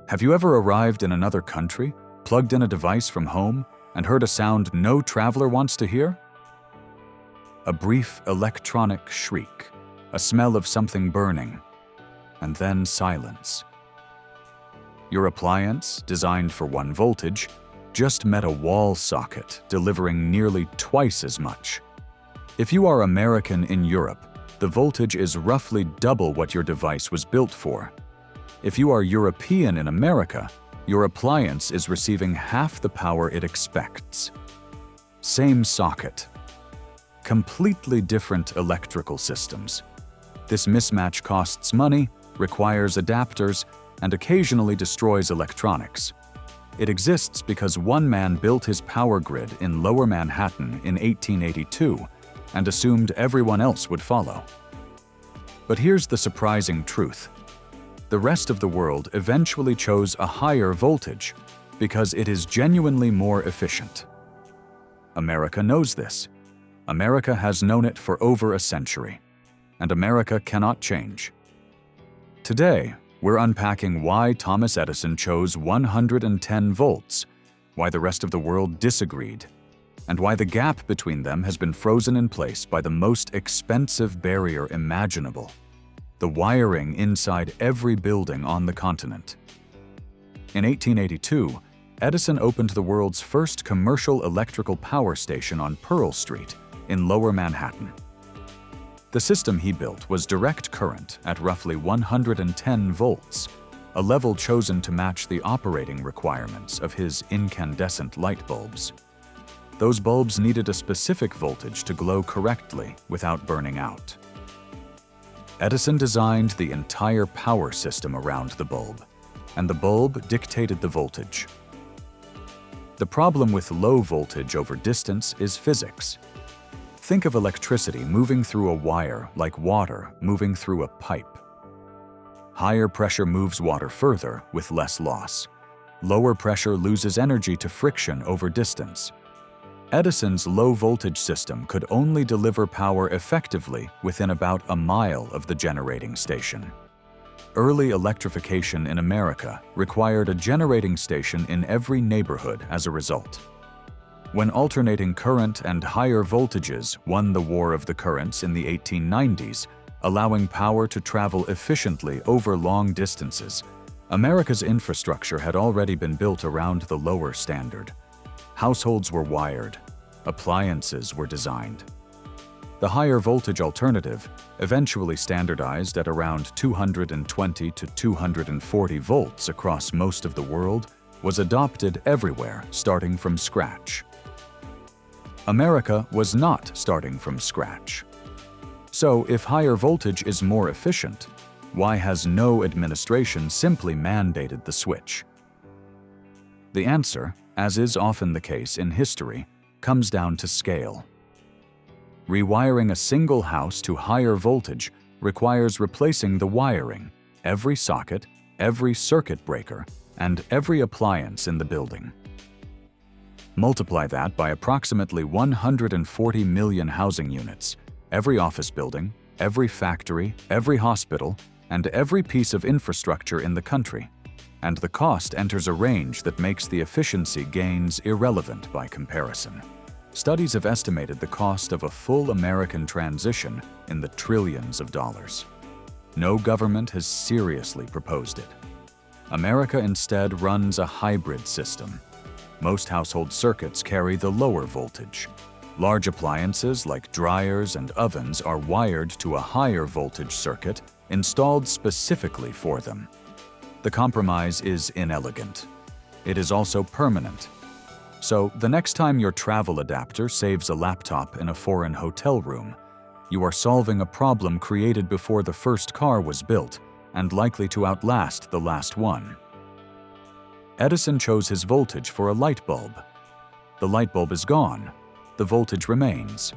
Have you ever arrived in another country, plugged in a device from home, and heard a sound no traveler wants to hear? A brief electronic shriek, a smell of something burning, and then silence. Your appliance, designed for 1 voltage, just met a wall socket delivering nearly twice as much. If you are American in Europe, the voltage is roughly double what your device was built for. If you are European in America, your appliance is receiving half the power it expects. Same socket. Completely different electrical systems. This mismatch costs money, requires adapters, and occasionally destroys electronics. It exists because one man built his power grid in Lower Manhattan in 1882 and assumed everyone else would follow. But here's the surprising truth. The rest of the world eventually chose a higher voltage because it is genuinely more efficient. America knows this. America has known it for over a century, and America cannot change. Today, we're unpacking why Thomas Edison chose 110 volts, why the rest of the world disagreed, and why the gap between them has been frozen in place by the most expensive barrier imaginable: the wiring inside every building on the continent. In 1882, Edison opened the world's first commercial electrical power station on Pearl Street in Lower Manhattan. The system he built was direct current at roughly 110 volts, a level chosen to match the operating requirements of his incandescent light bulbs. Those bulbs needed a specific voltage to glow correctly without burning out. Edison designed the entire power system around the bulb, and the bulb dictated the voltage. The problem with low voltage over distance is physics. Think of electricity moving through a wire like water moving through a pipe. Higher pressure moves water further with less loss. Lower pressure loses energy to friction over distance. Edison's low-voltage system could only deliver power effectively within about a mile of the generating station. Early electrification in America required a generating station in every neighborhood as a result. When alternating current and higher voltages won the war of the currents in the 1890s, allowing power to travel efficiently over long distances, America's infrastructure had already been built around the lower standard. Households were wired. Appliances were designed. The higher voltage alternative, eventually standardized at around 220 to 240 volts across most of the world, was adopted everywhere starting from scratch. America was not starting from scratch. So, if higher voltage is more efficient, why has no administration simply mandated the switch? The answer, as is often the case in history, comes down to scale. Rewiring a single house to higher voltage requires replacing the wiring, every socket, every circuit breaker, and every appliance in the building. Multiply that by approximately 140 million housing units, every office building, every factory, every hospital, and every piece of infrastructure in the country, and the cost enters a range that makes the efficiency gains irrelevant by comparison. Studies have estimated the cost of a full American transition in the trillions of dollars. No government has seriously proposed it. America instead runs a hybrid system. Most household circuits carry the lower voltage. Large appliances like dryers and ovens are wired to a higher voltage circuit installed specifically for them. The compromise is inelegant. It is also permanent. So, the next time your travel adapter saves a laptop in a foreign hotel room, you are solving a problem created before the first car was built and likely to outlast the last one. Edison chose his voltage for a light bulb. The light bulb is gone. The voltage remains.